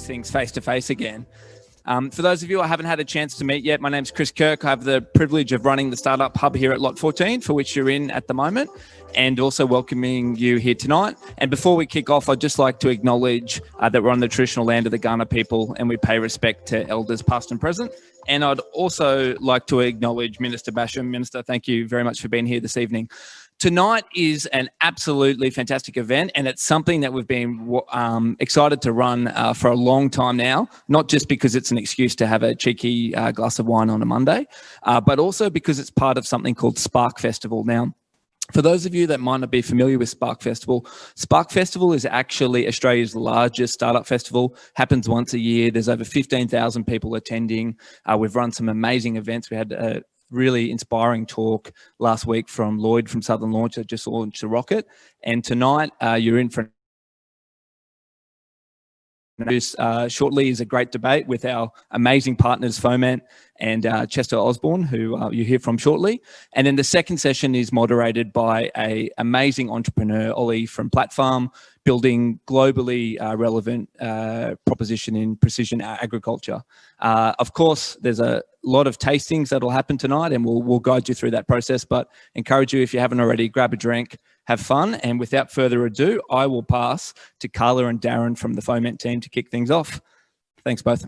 things face to face again. For those of you I haven't had a chance to meet yet, my name's Chris Kirk. I have the privilege of running the Startup Hub here at Lot 14, for which you're in at the moment, and also welcoming you here tonight. And before we kick off, I'd just like to acknowledge that we're on the traditional land of the Kaurna people, and we pay respect to elders past and present. And I'd also like to acknowledge Minister Basham. Minister, thank you very much for being here this evening. Tonight is an absolutely fantastic event, and it's something that we've been excited to run for a long time now, not just because it's an excuse to have a cheeky glass of wine on a Monday, but also because it's part of something called Spark Festival. Now, for those of you that might not be familiar with Spark Festival is actually Australia's largest startup festival, happens once a year. There's over 15,000 people attending. We've run some amazing events. We had a really inspiring talk last week from Lloyd from Southern Launch that just launched a rocket. And tonight you're in for shortly is a great debate with our amazing partners FOMENT and Chester Osborne, who you hear from shortly. And then the second session is moderated by an amazing entrepreneur, Ollie from Platform, building globally relevant proposition in precision agriculture. Of course, there's a lot of tastings that'll happen tonight, and we'll guide you through that process, but encourage you, if you haven't already, grab a drink, have fun. And without further ado, I will pass to Carla and Darren from the FOMENT team to kick things off. Thanks both.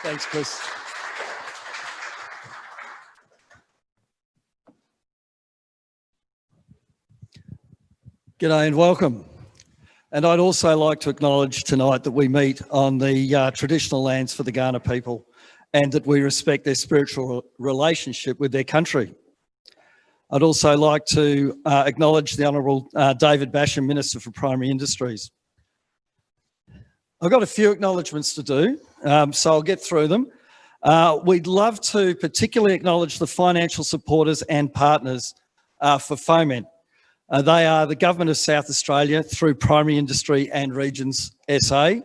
Thanks, Chris. G'day and welcome. And I'd also like to acknowledge tonight that we meet on the traditional lands for the Kaurna people, and that we respect their spiritual relationship with their country. I'd also like to acknowledge the Honourable David Basham, Minister for Primary Industries. I've got a few acknowledgements to do, so I'll get through them. We'd love to particularly acknowledge the financial supporters and partners for FOMENT. They are the Government of South Australia through Primary Industry and Regions SA,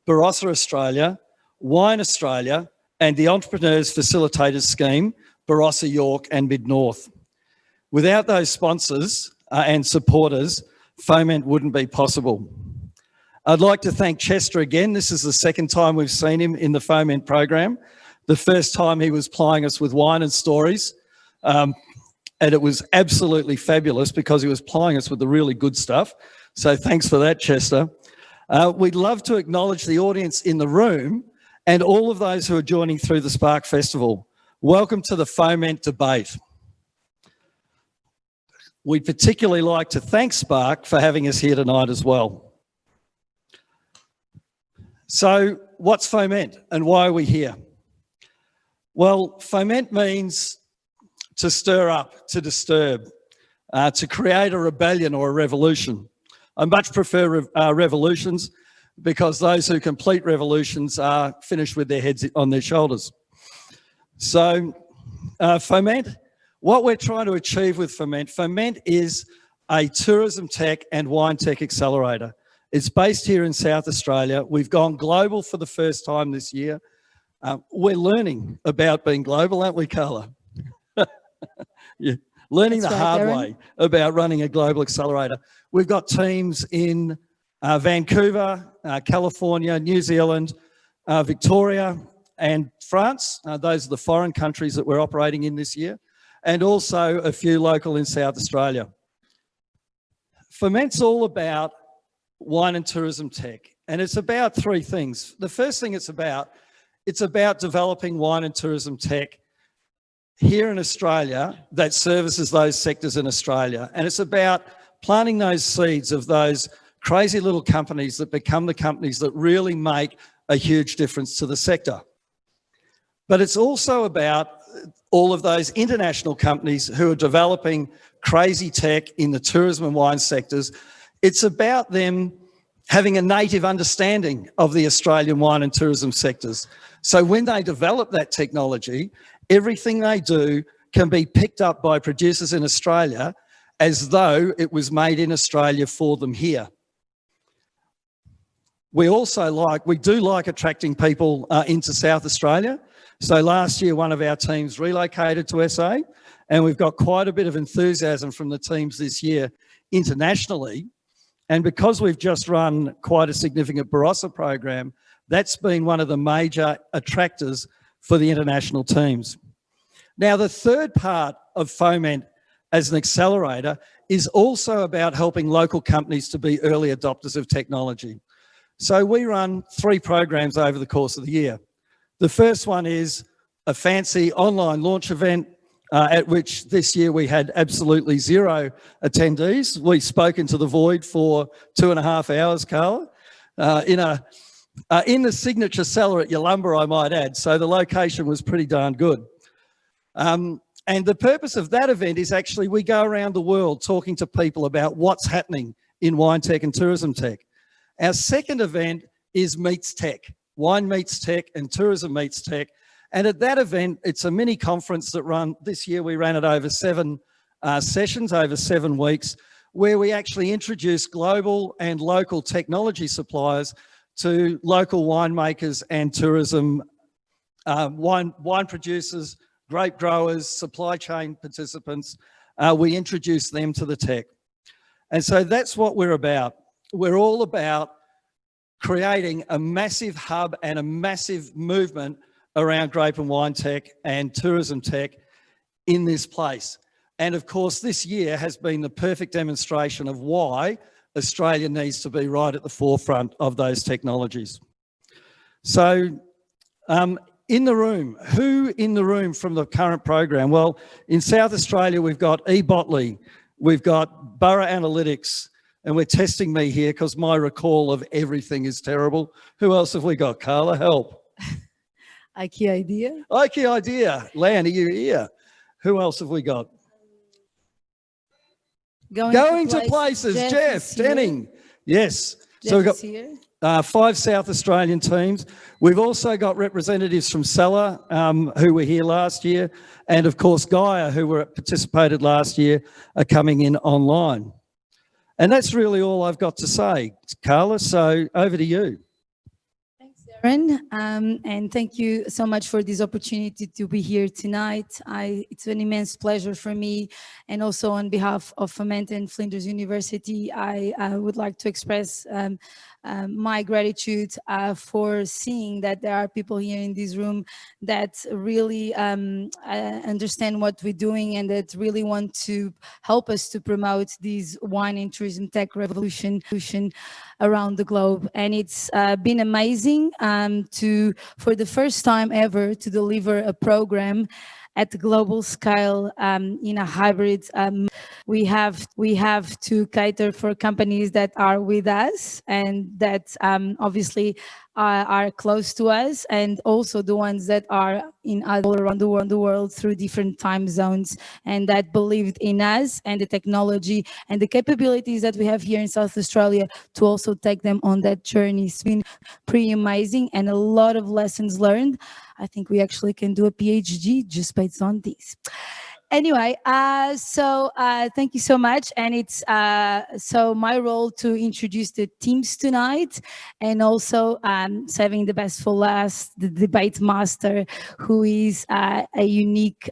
Borough Australia, Wine Australia, and the Entrepreneurs Facilitators Scheme, Barossa, York and Mid-North. Without those sponsors and supporters, FOMENT wouldn't be possible. I'd like to thank Chester again. This is the second time we've seen him in the FOMENT program. The first time he was plying us with wine and stories, and it was absolutely fabulous because he was plying us with the really good stuff. So thanks for that, Chester. We'd love to acknowledge the audience in the room and all of those who are joining through the Spark Festival. Welcome to the FOMENT debate. We'd particularly like to thank Spark for having us here tonight as well. So what's FOMENT and why are we here? Well, FOMENT means to stir up, to disturb, to create a rebellion or a revolution. I much prefer revolutions, because those who complete revolutions are finished with their heads on their shoulders. So FOMENT, what we're trying to achieve with FOMENT is a tourism tech and wine tech accelerator. It's based here in South Australia. We've gone global for the first time this year. We're learning about being global, aren't we, Carla? Yeah. Learning the hard way about running a global accelerator. We've got teams in Vancouver, California, New Zealand, Victoria and France. Those are the foreign countries that we're operating in this year, and also a few local in South Australia. FOMENT's all about wine and tourism tech, and it's about three things. The first thing it's about developing wine and tourism tech here in Australia that services those sectors in Australia. And it's about planting those seeds of those crazy little companies that become the companies that really make a huge difference to the sector. But it's also about all of those international companies who are developing crazy tech in the tourism and wine sectors. It's about them having a native understanding of the Australian wine and tourism sectors. So when they develop that technology, everything they do can be picked up by producers in Australia as though it was made in Australia for them here. We do like attracting people into South Australia. So last year, one of our teams relocated to SA, and we've got quite a bit of enthusiasm from the teams this year internationally And because we've just run quite a significant Barossa program, that's been one of the major attractors for the international teams. Now, the third part of FOMENT as an accelerator is also about helping local companies to be early adopters of technology. So we run 3 programs over the course of the year. The first one is a fancy online launch event at which this year we had absolutely 0 attendees. We spoke into the void for 2.5 hours, Carla, in the signature cellar at Yalumba, I might add. So the location was pretty darn good. And the purpose of that event is actually we go around the world talking to people about what's happening in wine tech and tourism tech. Our second event is Meets Tech, Wine Meets Tech and Tourism Meets Tech. And at that event, it's a mini conference that this year we ran it over 7 sessions, over 7 weeks, where we actually introduce global and local technology suppliers to local winemakers and tourism, wine producers, grape growers, supply chain participants. We introduce them to the tech. And so that's what we're about. We're all about creating a massive hub and a massive movement around grape and wine tech and tourism tech in this place. And of course, this year has been the perfect demonstration of why Australia needs to be right at the forefront of those technologies. So, in the room, who in the room from the current program? Well, in South Australia, we've got eBotley, we've got Borough Analytics, and we're testing me here because my recall of everything is terrible. Who else have we got, Carla? Help. IKEA Idea. IKEA Idea. Lan, are you here? Who else have we got? Going to places. Jeff Denning. Yes. Jeff so we've got here. 5 South Australian teams. We've also got representatives from Seller, who were here last year, and of course Gaia, who participated last year, are coming in online. And that's really all I've got to say, Carla, so over to you. Thanks, Darren, and thank you so much for this opportunity to be here tonight. It's an immense pleasure for me, and also on behalf of FOMENT and Flinders University, I would like to express my gratitude for seeing that there are people here in this room that really understand what we're doing and that really want to help us to promote this wine and tourism tech revolution around the globe. And it's been amazing for the first time ever to deliver a program at the global scale in a hybrid. We have to cater for companies that are with us and that obviously are close to us, and also the ones that are all around the world through different time zones, and that believed in us and the technology and the capabilities that we have here in South Australia to also take them on that journey. It's been pretty amazing and a lot of lessons learned. I think we actually can do a PhD just based on this. Anyway, thank you so much. And it's so my role to introduce the teams tonight, and also saving the best for last, the debate master, who is a unique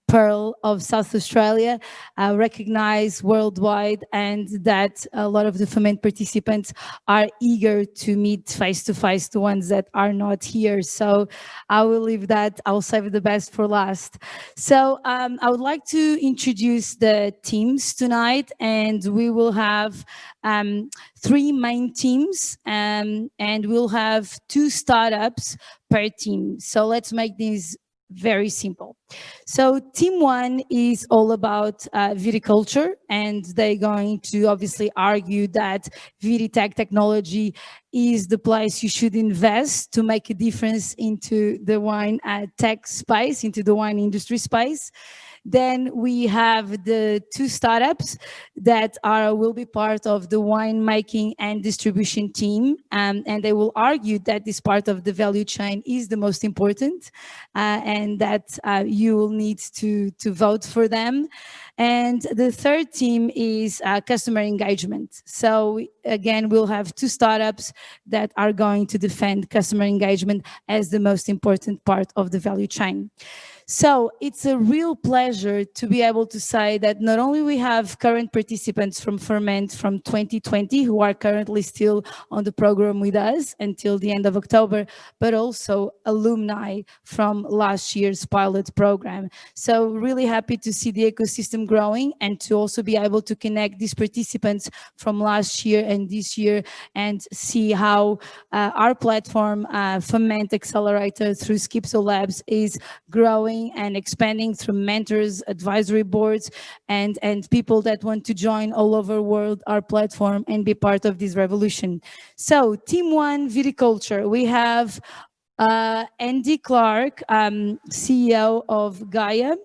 pearl of South Australia, recognized worldwide, and that a lot of the FOMENT participants are eager to meet face-to-face the ones that are not here. So I will leave that, I'll save the best for last. So I would like to introduce the teams tonight, and we will have 3 main teams, and we'll have 2 startups per team. So let's make these very simple. So team 1 is all about viticulture, and they're going to obviously argue that Vititech technology is the place you should invest to make a difference into the wine tech space, into the wine industry space. Then we have the 2 startups that will be part of the winemaking and distribution team, and they will argue that this part of the value chain is the most important, and that you will need to vote for them. And the third team is customer engagement. So again, we'll have 2 startups that are going to defend customer engagement as the most important part of the value chain. So it's a real pleasure to be able to say that not only we have current participants from FOMENT from 2020 who are currently still on the program with us until the end of October, but also alumni from last year's pilot program. So really happy to see the ecosystem growing and to also be able to connect these participants from last year and this year and see how our platform, FOMENT Accelerator through Skipso Labs, is growing and expanding through mentors, advisory boards, and people that want to join all over the world our platform and be part of this revolution. So Team 1, Viticulture, we have Andy Clark, CEO of Gaia.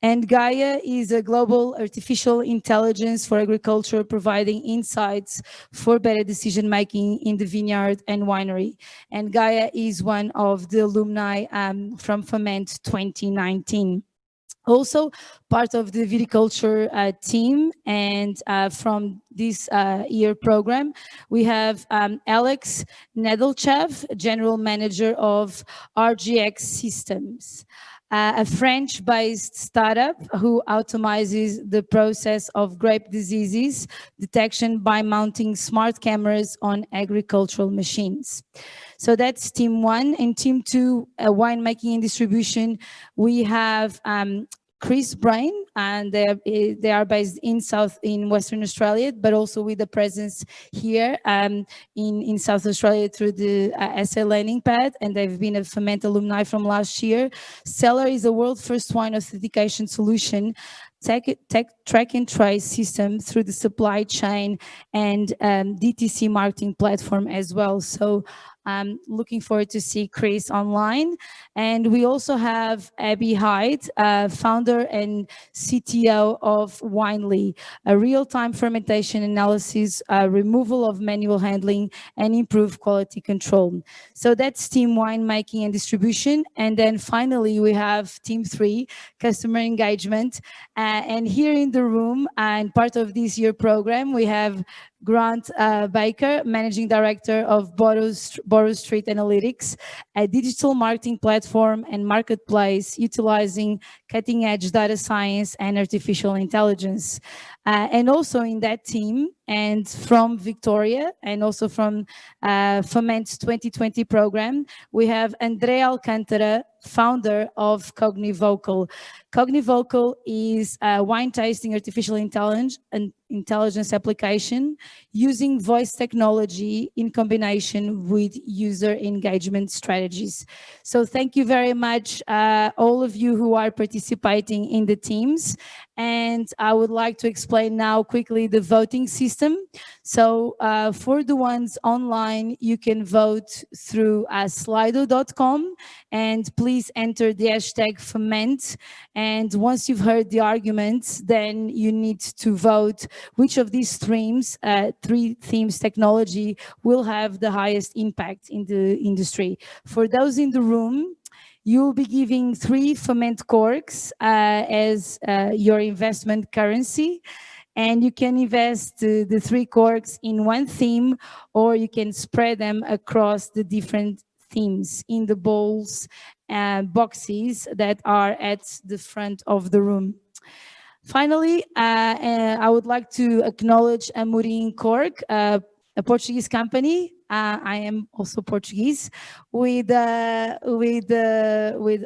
And Gaia is a global artificial intelligence for agriculture, providing insights for better decision-making in the vineyard and winery. And Gaia is one of the alumni from FOMENT 2019. Also part of the Viticulture team, and from this year program, we have Alex Nedelchev, General Manager of RGX Systems. A French-based startup who automizes the process of grape diseases detection by mounting smart cameras on agricultural machines. So that's Team 1. And Team 2, winemaking and distribution, we have Chris Brain, and they are based in Western Australia, but also with a presence here in South Australia through the SA Landing Pad, and they've been a FOMENT alumni from last year. Cellar is a world first wine authentication solution, track and trace system through the supply chain and DTC marketing platform as well. So I'm looking forward to see Chris online. And we also have Abby Hyde, founder and CTO of Winely, a real-time fermentation analysis, removal of manual handling, and improved quality control. So that's Team Winemaking and Distribution. And then finally, we have Team 3, Customer Engagement. And here in the room, and part of this year program, we have Grant Baker, Managing Director of Borough Street Analytics, a digital marketing platform and marketplace utilizing cutting-edge data science and artificial intelligence. And also in that team, and from Victoria, and also from FOMENT's 2020 program, we have Andrea Alcantara, founder of Cognivocal. Cognivocal is a wine tasting artificial intelligence application using voice technology in combination with user engagement strategies. So thank you very much, all of you who are participating in the teams. And I would like to explain now quickly the voting system. So for the ones online, you can vote through slido.com, and please enter the hashtag FOMENT. And once you've heard the arguments, then you need to vote which of these streams, 3 themes technology, will have the highest impact in the industry. For those in the room, you'll be giving 3 FOMENT corks as your investment currency. And you can invest the 3 corks in one theme, or you can spread them across the different themes in the bowls and boxes that are at the front of the room. Finally, I would like to acknowledge Amorim Cork, a Portuguese company. I am also Portuguese, with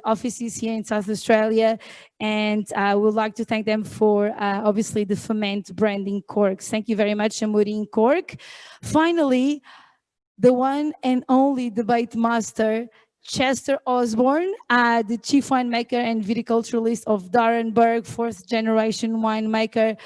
offices here in South Australia, and I would like to thank them for obviously the FOMENT branding corks. Thank you very much, Amorim Cork. Finally, the one and only debate master, Chester Osborne, the chief winemaker and viticulturalist of Darrenburg, 4th generation winemaker,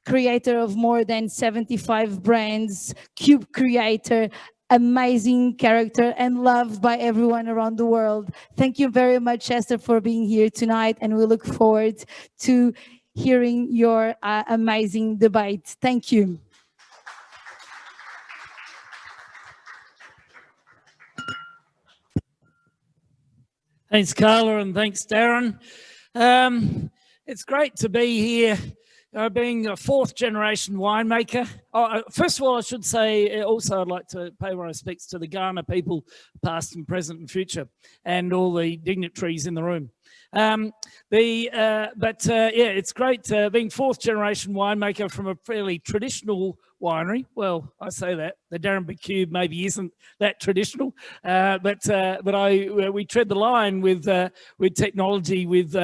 creator of more than 75 brands, cube creator, amazing character, and loved by everyone around the world. Thank you very much, Chester, for being here tonight, and we look forward to hearing your amazing debate. Thank you. Thanks, Carla, and thanks, Darren. It's great to be here, being a 4th generation winemaker. First of all, I should say also I'd like to pay my respects to the Ghana people, past and present and future, and all the dignitaries in the room. Yeah, it's great being fourth generation winemaker from a fairly traditional winery. Well, I say that the Darrenbig Cube maybe isn't that traditional, but we tread the line with technology, with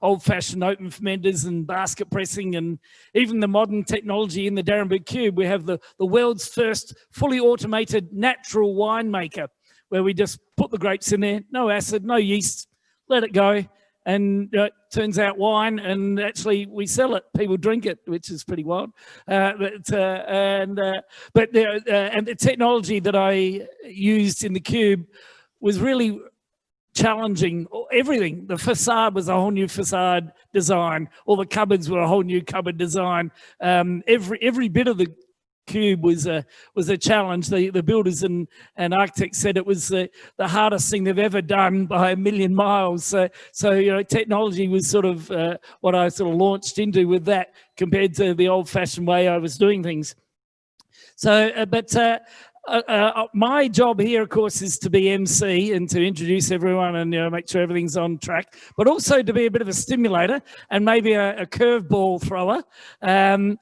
old-fashioned open fermenters and basket pressing, and even the modern technology in the Darrenbig Cube. We have the world's first fully automated natural winemaker, where we just put the grapes in there, no acid, no yeast, let it go, and it turns out wine, and actually we sell it. People drink it, which is pretty wild. And the technology that I used in the cube was really challenging. Everything. The facade was a whole new facade design. All the cupboards were a whole new cupboard design. Every bit of the cube was a challenge. The builders and architects said it was the hardest thing they've ever done by a million miles. So technology was sort of what I sort of launched into with that, compared to the old-fashioned way I was doing things. So, my job here, of course, is to be MC and to introduce everyone and make sure everything's on track, but also to be a bit of a stimulator and maybe a curveball thrower. One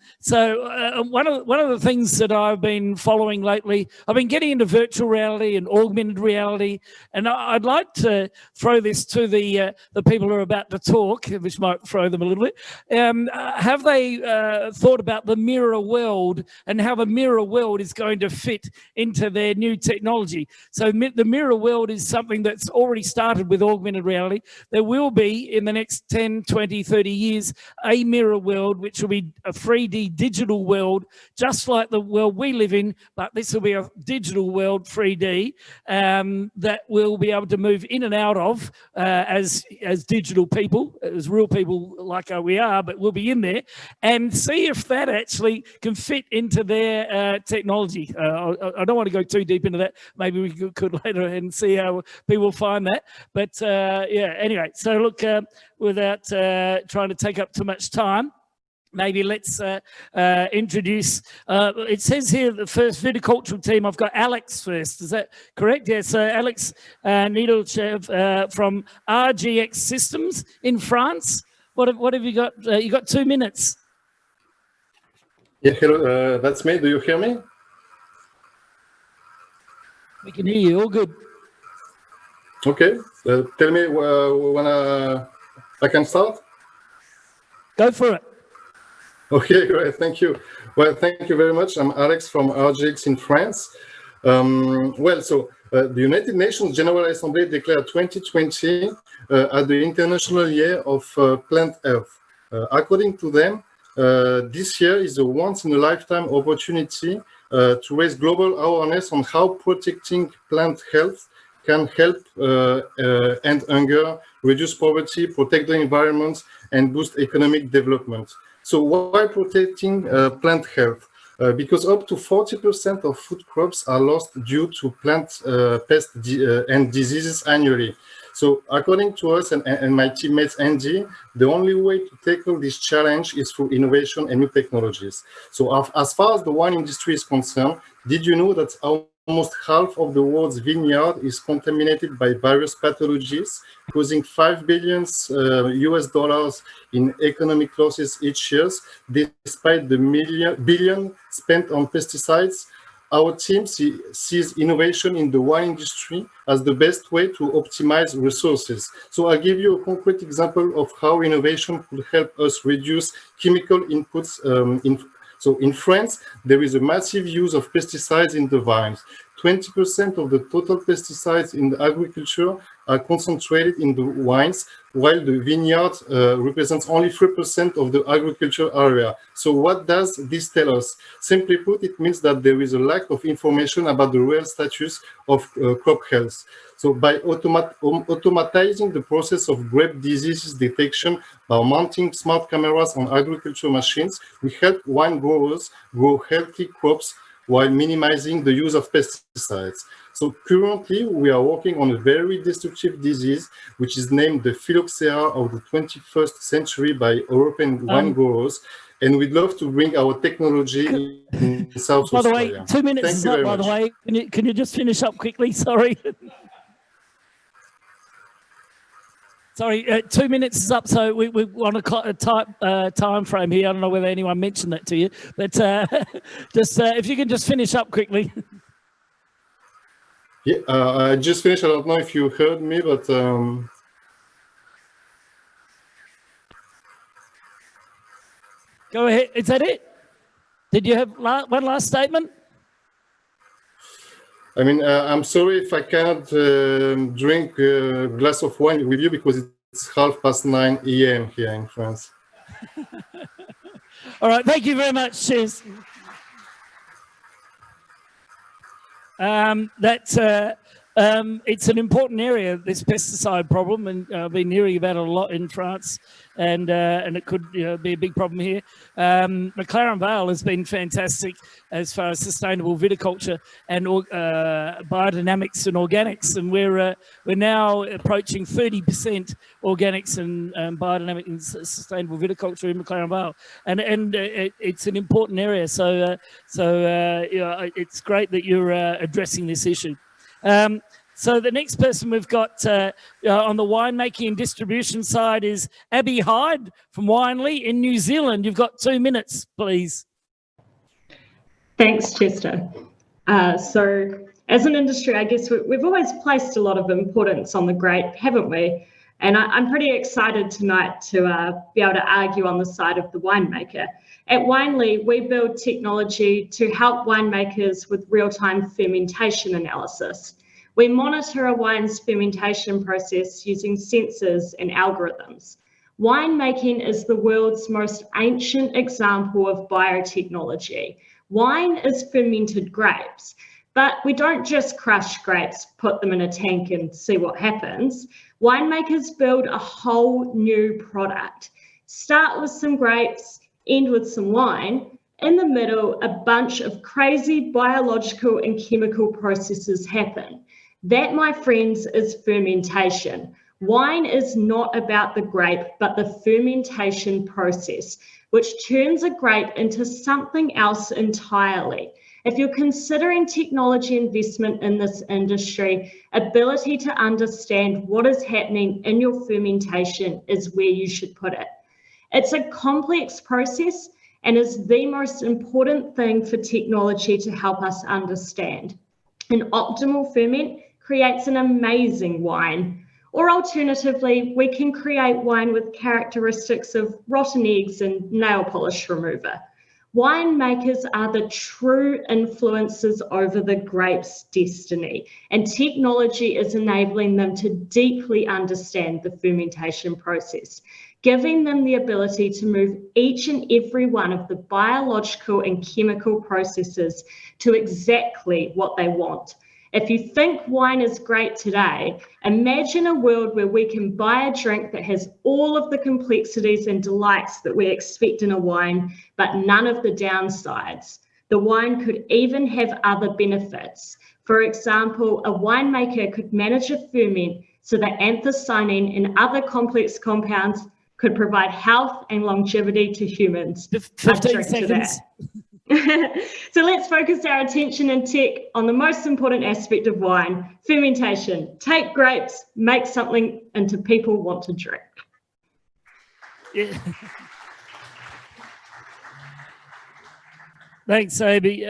of the things that I've been following lately, I've been getting into virtual reality and augmented reality, and I'd like to throw this to the people who are about to talk, which might throw them a little bit. Have they thought about the mirror world and how the mirror world is going to fit into their new technology? So the mirror world is something that's already started with augmented reality. There will be, in the next 10, 20, 30 years, a mirror world, which will be a 3D digital world, just like the world we live in, but this will be a digital world, 3D, that we'll be able to move in and out of as digital people, as real people like we are, but we'll be in there, and see if that actually can fit into their technology. I don't want to go too deep into that. Maybe we could later and see how people find that. But yeah, anyway, so look, without trying to take up too much time, maybe let's introduce, it says here the first viticultural team. I've got Alex first, is that correct? Yeah, so Alex Nedelchev from RGX Systems in France. What have you got? You got 2 minutes. Yeah, hello, that's me. Do you hear me? We can hear you, all good. Okay, tell me when I can start? Go for it. Okay, great, thank you. Well, thank you very much. I'm Alex from RGX in France. The United Nations General Assembly declared 2020 as the International Year of Plant Health. According to them, this year is a once-in-a-lifetime opportunity to raise global awareness on how protecting plant health can help end hunger, reduce poverty, protect the environment, and boost economic development. So why protecting plant health? Because up to 40% of food crops are lost due to plant pests and diseases annually. So according to us and my teammates Andy, the only way to tackle this challenge is through innovation and new technologies. So as far as the wine industry is concerned, did you know that almost half of the world's vineyard is contaminated by various pathologies, causing $5 billion US in economic losses each year, despite the billion spent on pesticides? Our team sees innovation in the wine industry as the best way to optimize resources. So I'll give you a concrete example of how innovation could help us reduce chemical inputs. So in France, there is a massive use of pesticides in the vines. 20% of the total pesticides in the agriculture are concentrated in the wines, while the vineyard represents only 3% of the agriculture area. So what does this tell us? Simply put, it means that there is a lack of information about the real status of crop health. So by automatizing the process of grape diseases detection by mounting smart cameras on agriculture machines, we help wine growers grow healthy crops while minimizing the use of pesticides. So currently, we are working on a very destructive disease, which is named the phylloxera of the 21st century by European wine growers, and we'd love to bring our technology in South Australia. By the way, 2 minutes is up, by the way. Can you just finish up quickly? Sorry. Sorry, 2 minutes is up, so we want a time frame here. I don't know whether anyone mentioned that to you, but just if you can just finish up quickly. Yeah, I just finished. I don't know if you heard me, but Go ahead. Is that it? Did you have one last statement? I mean, I'm sorry if I cannot drink a glass of wine with you because it's 9:30 a.m. here in France. All right. Thank you very much. Cheers. It's an important area, this pesticide problem, and I've been hearing about it a lot in France, and it could be a big problem here. McLaren Vale has been fantastic as far as sustainable viticulture and biodynamics and organics, and we're now approaching 30% organics and biodynamic and sustainable viticulture in McLaren Vale, and it's an important area. So it's great that you're addressing this issue. So the next person we've got on the winemaking and distribution side is Abby Hyde from Winely in New Zealand. You've got 2 minutes, please. Thanks, Chester. So as an industry, I guess we've always placed a lot of importance on the grape, haven't we? And I'm pretty excited tonight to be able to argue on the side of the winemaker. At Winely, we build technology to help winemakers with real-time fermentation analysis. We monitor a wine's fermentation process using sensors and algorithms. Winemaking is the world's most ancient example of biotechnology. Wine is fermented grapes, but we don't just crush grapes, put them in a tank and see what happens. Winemakers build a whole new product. Start with some grapes, end with some wine. In the middle, a bunch of crazy biological and chemical processes happen. That, my friends, is fermentation. Wine is not about the grape, but the fermentation process, which turns a grape into something else entirely. If you're considering technology investment in this industry, ability to understand what is happening in your fermentation is where you should put it. It's a complex process and is the most important thing for technology to help us understand. An optimal ferment creates an amazing wine. Or alternatively, we can create wine with characteristics of rotten eggs and nail polish remover. Winemakers are the true influencers over the grape's destiny, and technology is enabling them to deeply understand the fermentation process, giving them the ability to move each and every one of the biological and chemical processes to exactly what they want. If you think wine is great today, imagine a world where we can buy a drink that has all of the complexities and delights that we expect in a wine, but none of the downsides. The wine could even have other benefits. For example, a winemaker could manage a ferment so that anthocyanin and other complex compounds could provide health and longevity to humans. 15 seconds. So let's focus our attention in tech on the most important aspect of wine, fermentation. Take grapes, make something into people want to drink. Yeah. Thanks, Abby.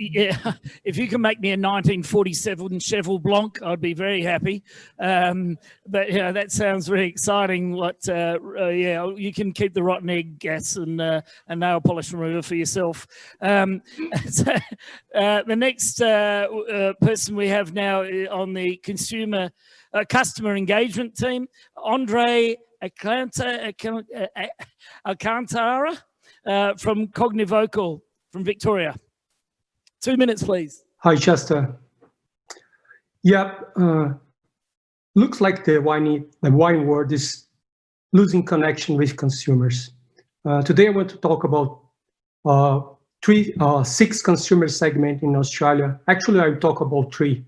Yeah, if you can make me a 1947 Cheval Blanc, I'd be very happy. But yeah, that sounds very exciting. Yeah, you can keep the rotten egg gas and nail polish remover for yourself. The next person we have now on the customer engagement team, Andre Alcantara from Cognivocal from Victoria. 2 minutes, please. Hi, Chester. Yeah, looks like the wine world is losing connection with consumers. Today, I want to talk about 6 consumer segments in Australia. Actually, I'll talk about 3.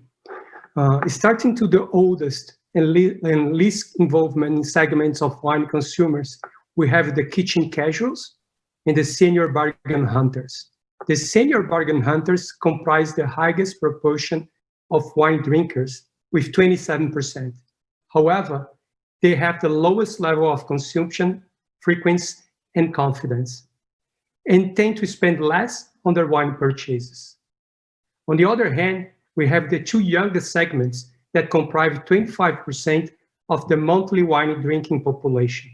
Starting to the oldest and least involvement in segments of wine consumers, we have the kitchen casuals and the senior bargain hunters. The senior bargain hunters comprise the highest proportion of wine drinkers with 27%. However, they have the lowest level of consumption, frequency, and confidence, and tend to spend less on their wine purchases. On the other hand, we have the two youngest segments that comprise 25% of the monthly wine drinking population.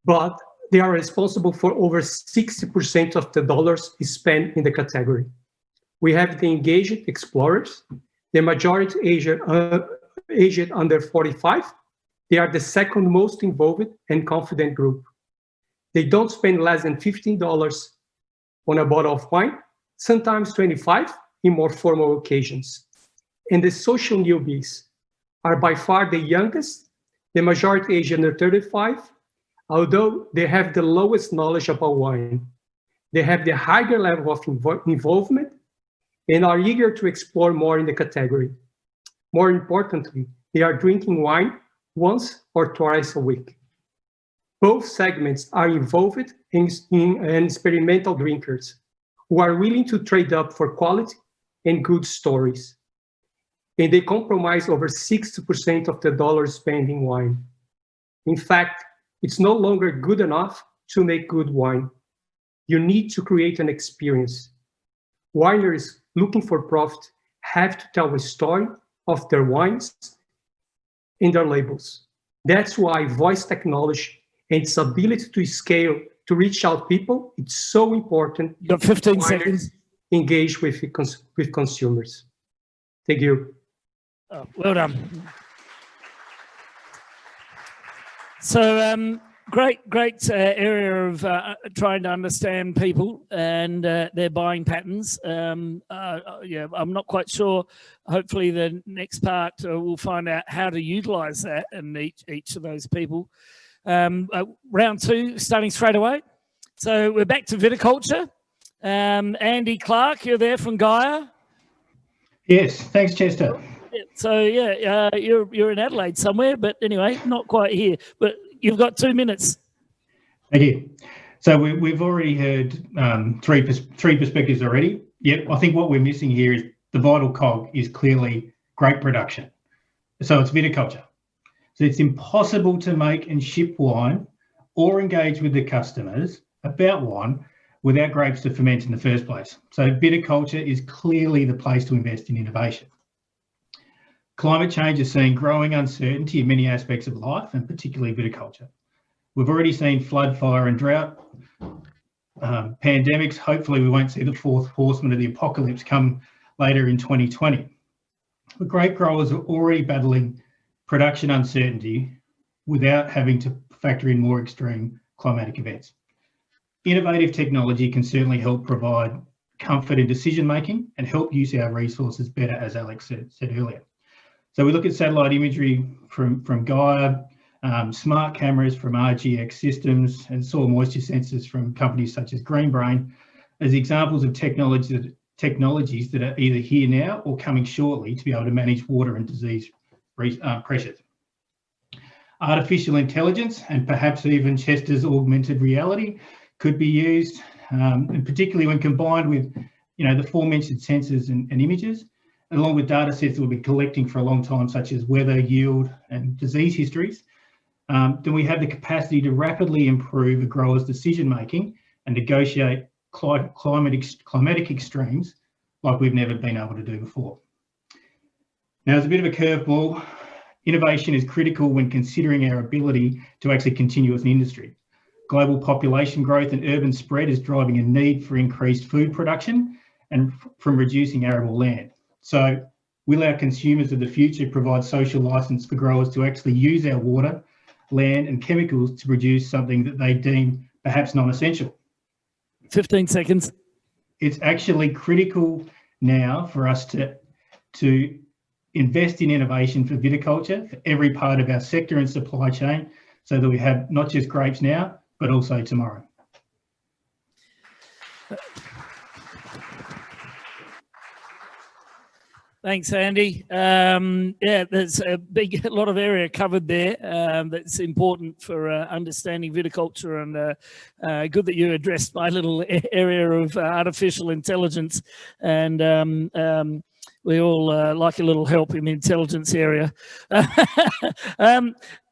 But they are responsible for over 60% of the dollars spent in the category. We have the engaged explorers, the majority aged under 45. They are the second most involved and confident group. They don't spend less than $15 on a bottle of wine, sometimes 25 in more formal occasions. And the social newbies are by far the youngest, the majority aged under 35, although they have the lowest knowledge about wine. They have the higher level of involvement and are eager to explore more in the category. More importantly, they are drinking wine once or twice a week. Both segments are involved in experimental drinkers who are willing to trade up for quality and good stories. And they comprise over 60% of the dollars spent in wine. In fact, it's no longer good enough to make good wine. You need to create an experience. Wineries looking for profit have to tell a story of their wines and their labels. That's why voice technology and its ability to scale, to reach out people, it's so important. You got 15 seconds. Engage with consumers. Thank you. Oh, well done. So great area of trying to understand people and their buying patterns. Yeah, I'm not quite sure. Hopefully the next part we'll find out how to utilize that in each of those people. Round two, starting straight away. So we're back to viticulture. Andy Clark, you're there from Gaia. Yes, thanks, Chester. So yeah, you're in Adelaide somewhere, but anyway, not quite here. But you've got 2 minutes. Thank you. So we've already heard three perspectives already. Yep, I think what we're missing here is the vital cog is clearly grape production. So it's viticulture. So it's impossible to make and ship wine or engage with the customers about wine without grapes to ferment in the first place. So viticulture is clearly the place to invest in innovation. Climate change is seeing growing uncertainty in many aspects of life, and particularly viticulture. We've already seen flood, fire and drought, pandemics. Hopefully we won't see the fourth horseman of the apocalypse come later in 2020. But grape growers are already battling production uncertainty without having to factor in more extreme climatic events. Innovative technology can certainly help provide comfort in decision making and help use our resources better, as Alex said earlier. So we look at satellite imagery from Gaia, smart cameras from RGX Systems, and soil moisture sensors from companies such as Greenbrain as examples of technologies that are either here now or coming shortly to be able to manage water and disease pressures. Artificial intelligence and perhaps even Chester's augmented reality could be used, and particularly when combined with, the aforementioned sensors and images, along with data sets that we'll be collecting for a long time, such as weather, yield, and disease histories, then we have the capacity to rapidly improve a grower's decision-making and negotiate climatic extremes like we've never been able to do before. Now, as a bit of a curveball, innovation is critical when considering our ability to actually continue as an industry. Global population growth and urban spread is driving a need for increased food production and from reducing arable land. So will our consumers of the future provide social license for growers to actually use our water, land and chemicals to produce something that they deem perhaps non-essential? 15 seconds. It's actually critical now for us to invest in innovation for viticulture, for every part of our sector and supply chain, so that we have not just grapes now, but also tomorrow. Thanks, Andy. Yeah, there's a lot of area covered there that's important for understanding viticulture, and good that you addressed my little area of artificial intelligence and We all like a little help in the intelligence area.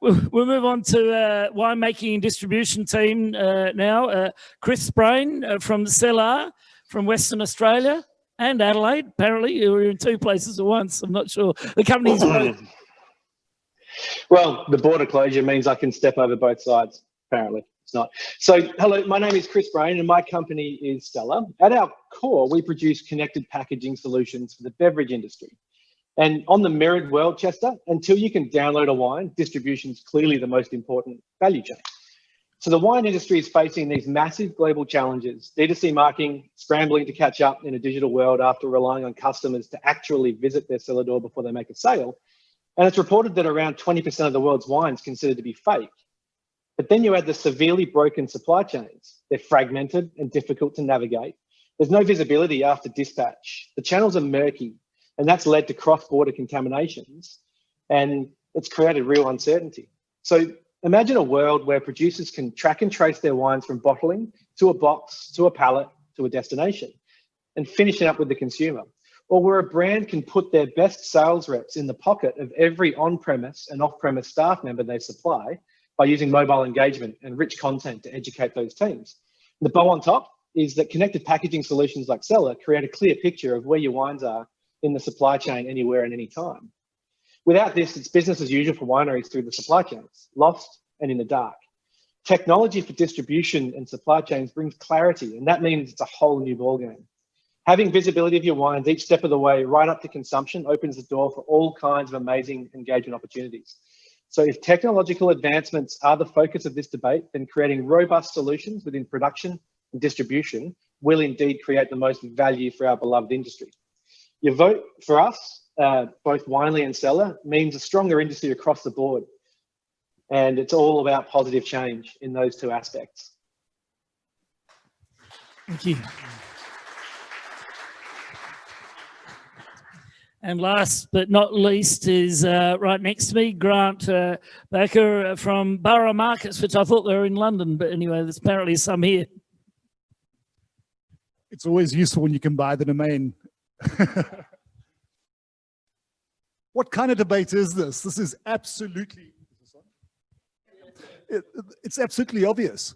We'll move on to winemaking and distribution team now. Chris Sprain from Cellar from Western Australia and Adelaide. Apparently, you were in two places at once. I'm not sure. The company's Well, the border closure means I can step over both sides. Apparently, it's not. So, hello, my name is Chris Brain and my company is Stella. At our core, we produce connected packaging solutions for the beverage industry. And on the mirrored world, Chester, until you can download a wine, distribution is clearly the most important value chain. So the wine industry is facing these massive global challenges. D2C marketing, scrambling to catch up in a digital world after relying on customers to actually visit their cellar door before they make a sale. And it's reported that around 20% of the world's wine is considered to be fake. But then you add the severely broken supply chains. They're fragmented and difficult to navigate. There's no visibility after dispatch. The channels are murky, and that's led to cross-border contaminations, and it's created real uncertainty. So imagine a world where producers can track and trace their wines from bottling to a box, to a pallet, to a destination, and finish it up with the consumer. Or where a brand can put their best sales reps in the pocket of every on-premise and off-premise staff member they supply by using mobile engagement and rich content to educate those teams. And the bow on top is that connected packaging solutions like Cellar create a clear picture of where your wines are in the supply chain anywhere and any time. Without this, it's business as usual for wineries through the supply chains, lost and in the dark. Technology for distribution and supply chains brings clarity, and that means it's a whole new ballgame. Having visibility of your wines each step of the way right up to consumption opens the door for all kinds of amazing engagement opportunities. So if technological advancements are the focus of this debate, then creating robust solutions within production and distribution will indeed create the most value for our beloved industry. Your vote for us, both Winely and Cellar, means a stronger industry across the board. And it's all about positive change in those two aspects. Thank you. And last but not least is right next to me, Grant Baker from Borough Markets, which I thought they were in London, but anyway, there's apparently some here. It's always useful when you can buy the domain. What kind of debate is this? This is absolutely, it's absolutely obvious.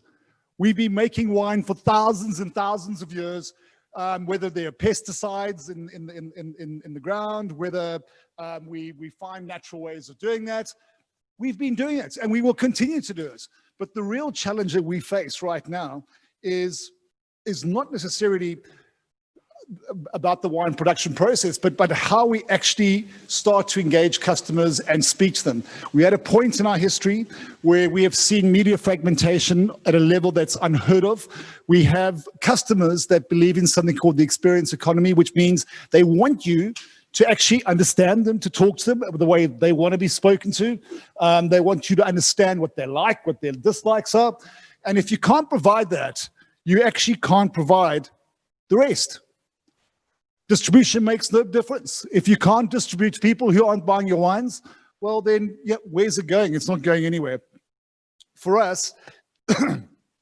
We've been making wine for thousands and thousands of years. Whether there are pesticides in the ground, whether we find natural ways of doing that, we've been doing it and we will continue to do it. But the real challenge that we face right now is not necessarily about the wine production process, but how we actually start to engage customers and speak to them. We had a point in our history where we have seen media fragmentation at a level that's unheard of. We have customers that believe in something called the experience economy, which means they want you to actually understand them, to talk to them the way they want to be spoken to. They want you to understand what they like, what their dislikes are. And if you can't provide that, you actually can't provide the rest. Distribution makes no difference. If you can't distribute to people who aren't buying your wines, well then, yeah, where's it going? It's not going anywhere. For us,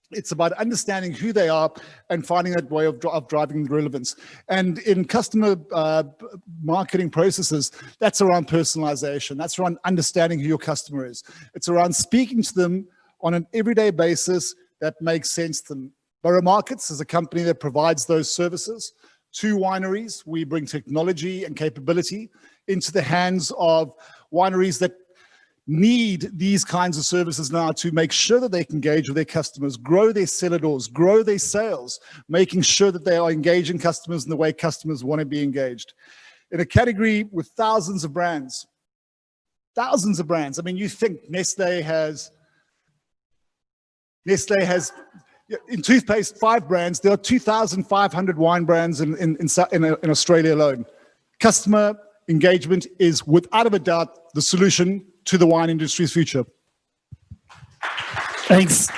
it's about understanding who they are and finding that way of driving relevance. And in customer marketing processes, that's around personalization. That's around understanding who your customer is. It's around speaking to them on an everyday basis that makes sense to them. Borough Markets is a company that provides those services to wineries. We bring technology and capability into the hands of wineries that need these kinds of services now to make sure that they can engage with their customers, grow their cellar doors, grow their sales, making sure that they are engaging customers in the way customers want to be engaged. In a category with thousands of brands. I mean, you think Nestle has in toothpaste, 5 brands. There are 2,500 wine brands in Australia alone. Customer engagement is, without a doubt, the solution to the wine industry's future. Thanks.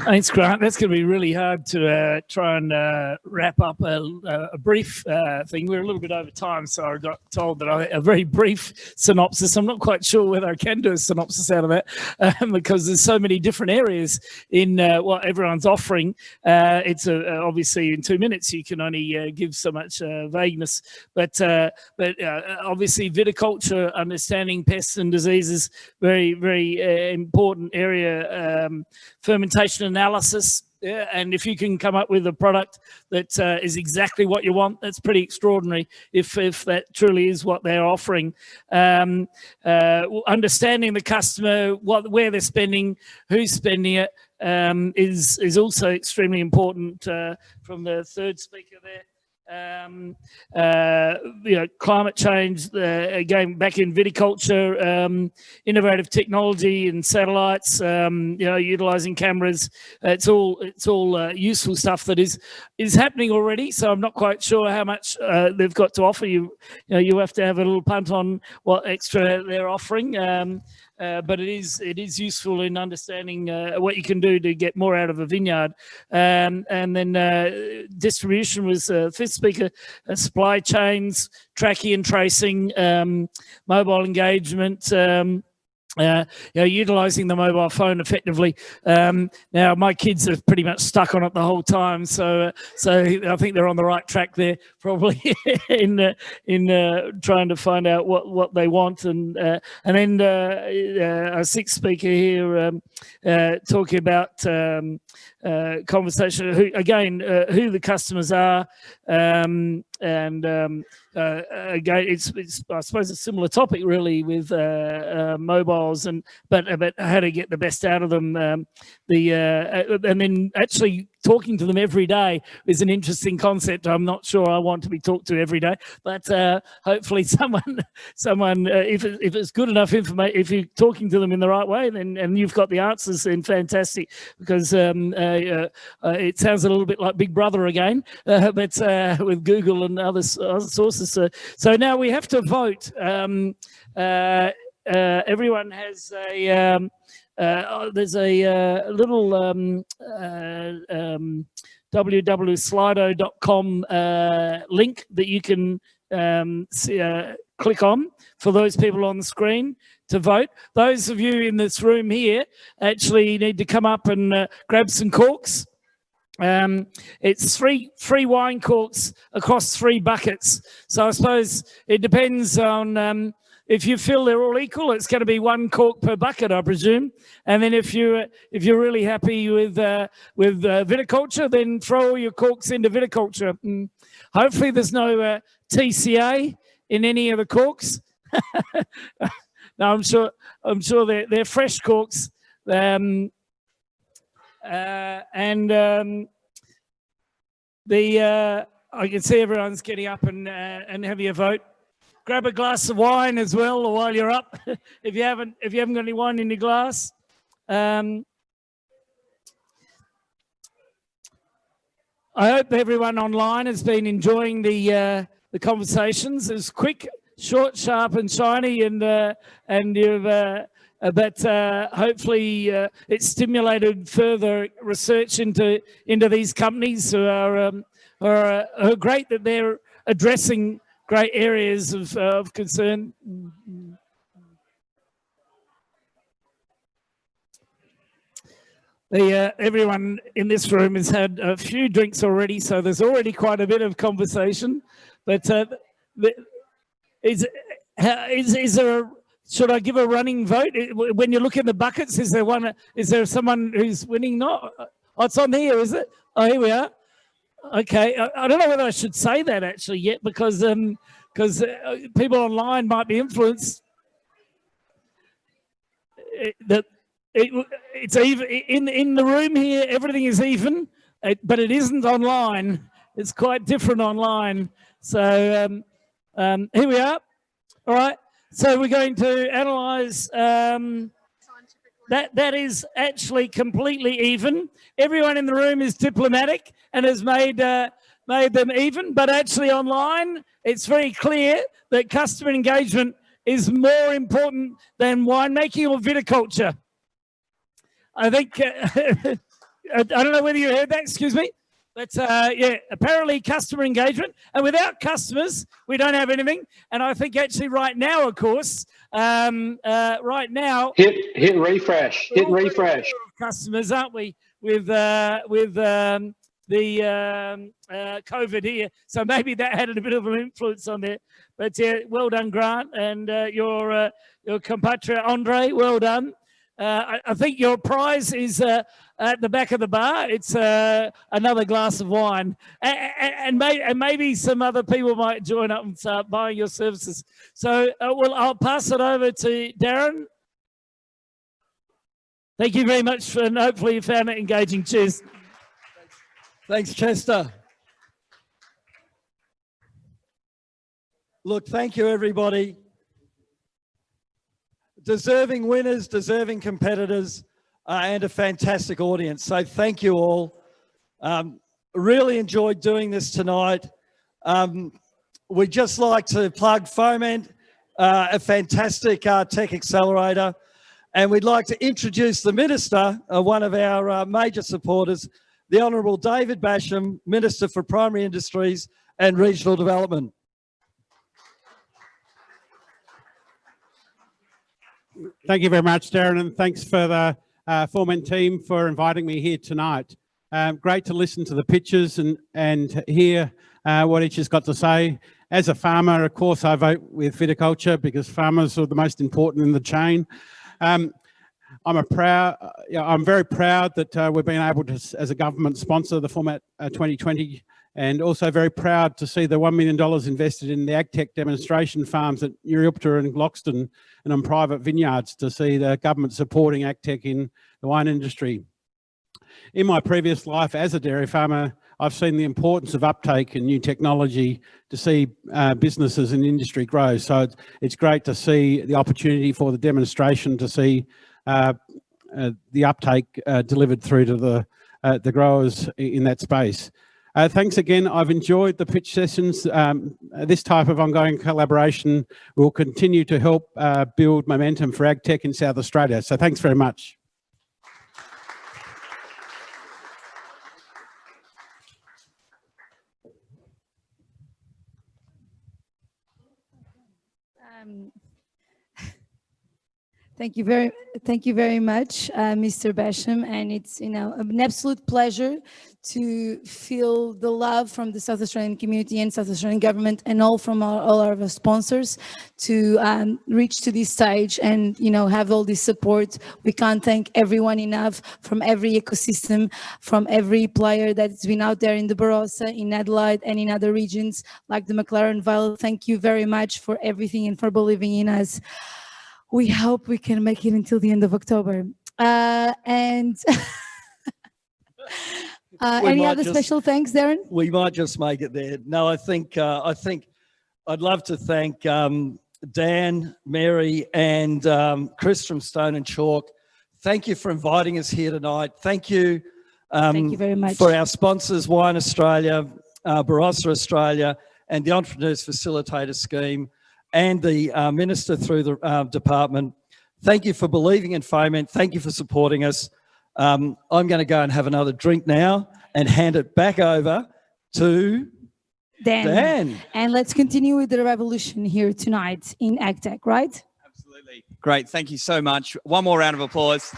Thanks, Grant. That's going to be really hard to try and wrap up a brief thing. We're a little bit over time, so I got told that a very brief synopsis. I'm not quite sure whether I can do a synopsis out of that because there's so many different areas in what everyone's offering. It's obviously in 2 minutes you can only give so much vagueness, but obviously viticulture, understanding pests and diseases, very, very important area. Fermentation analysis, yeah, and if you can come up with a product that is exactly what you want, that's pretty extraordinary if that truly is what they're offering. Understanding the customer, where they're spending, who's spending it, is also extremely important from the third speaker there. Climate change, again, back in viticulture, innovative technology and satellites, utilizing cameras. It's all useful stuff that is happening already. So I'm not quite sure how much they've got to offer you. You have to have a little punt on what extra they're offering. But it is useful in understanding what you can do to get more out of a vineyard. And then distribution was fifth speaker, supply chains, tracking and tracing, mobile engagement, utilizing the mobile phone effectively. Now my kids are pretty much stuck on it the whole time, so I think they're on the right track there, probably in trying to find out what they want, and then a sixth speaker here talking about conversation, who the customers are, and again, it's I suppose a similar topic really with mobiles, but how to get the best out of them. And then actually talking to them every day is an interesting concept. I'm not sure I want to be talked to every day, but hopefully someone, if it's good enough information, if you're talking to them in the right way, then and you've got the answers, then fantastic, because it sounds a little bit like Big Brother again, but with Google and other sources. So now we have to vote. Everyone has a there's a little www.slido.com link that you can click on for those people on the screen to vote. Those of you in this room here actually need to come up and grab some corks. It's three wine corks across 3 buckets. So I suppose it depends on if you feel they're all equal, it's going to be 1 cork per bucket, I presume. And then if you're really happy with viticulture, then throw all your corks into viticulture. Hopefully there's no TCA in any of the corks. No, I'm sure they're fresh corks. I can see everyone's getting up and having a vote. Grab a glass of wine as well while you're up, if you haven't got any wine in your glass. I hope everyone online has been enjoying the conversations. It's quick, short, sharp, and shiny, and you've. But hopefully it's stimulated further research into these companies who are great, that they're addressing great areas of concern. Everyone in this room has had a few drinks already, so there's already quite a bit of conversation. But is there should I give a running vote? When you look in the buckets, is there someone who's winning? No, it's on here, is it? Oh, here we are. Okay, I don't know whether I should say that actually yet, because people online might be influenced. It's even in the room here. Everything is even, but it isn't online. It's quite different online. So here we are. All right. So we're going to analyse that is actually completely even. Everyone in the room is diplomatic and has made them even, but actually online it's very clear that customer engagement is more important than winemaking or viticulture. I think I don't know whether you heard that, excuse me. But yeah, apparently customer engagement. And without customers, we don't have anything. And I think actually right now, of course, right now... Hit refresh, hit refresh. Customers, aren't we, with the COVID here. So maybe that had a bit of an influence on there. But yeah, well done, Grant, and your compatriot, Andre, well done. I think your prize is at the back of the bar. It's another glass of wine. And maybe some other people might join up and start buying your services. So, well, I'll pass it over to Darren. Thank you very much, and hopefully you found it engaging. Cheers. Thanks, Chester. Look, thank you, everybody. Deserving winners, deserving competitors, and a fantastic audience. So thank you all. Really enjoyed doing this tonight. We'd just like to plug FOMENT, a fantastic tech accelerator. And we'd like to introduce the Minister, one of our major supporters, the Honourable David Basham, Minister for Primary Industries and Regional Development. Thank you very much, Darren, and thanks for the FOMENT team for inviting me here tonight. Great to listen to the pitches and hear what each has got to say. As a farmer, of course, I vote with Viticulture because farmers are the most important in the chain. I'm very proud that we've been able to, as a government, sponsor the FOMENT 2020, and also very proud to see the $1 million invested in the AgTech demonstration farms at Nedelchev and Gloxton and on private vineyards to see the government supporting AgTech in the wine industry. In my previous life as a dairy farmer, I've seen the importance of uptake and new technology to see businesses and industry grow. So it's great to see the opportunity for the demonstration to see the uptake delivered through to the growers in that space. Thanks again. I've enjoyed the pitch sessions. This type of ongoing collaboration will continue to help build momentum for AgTech in South Australia. So thanks very much. Thank you very much, Mr. Basham, and it's an absolute pleasure to feel the love from the South Australian community and South Australian government and all from all our sponsors to reach to this stage and have all this support. We can't thank everyone enough, from every ecosystem, from every player that's been out there in the Borough, in Adelaide and in other regions like the McLaren Vale. Thank you very much for everything and for believing in us. We hope we can make it until the end of October. Any other special thanks, Darren? We might just make it there. No, I think I'd love to thank Dan, Mary, and Chris from Stone and Chalk. Thank you for inviting us here tonight. Thank you. Thank you very much. For our sponsors, Wine Australia, Borough Australia, and the Entrepreneurs Facilitator Scheme, and the Minister through the department. Thank you for believing in FOMENT. Thank you for supporting us. I'm going to go and have another drink now and hand it back over to Dan. And let's continue with the revolution here tonight in AgTech, right? Absolutely. Great. Thank you so much. One more round of applause.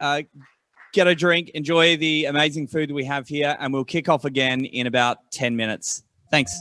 Get a drink, enjoy the amazing food that we have here, and we'll kick off again in about 10 minutes. Thanks.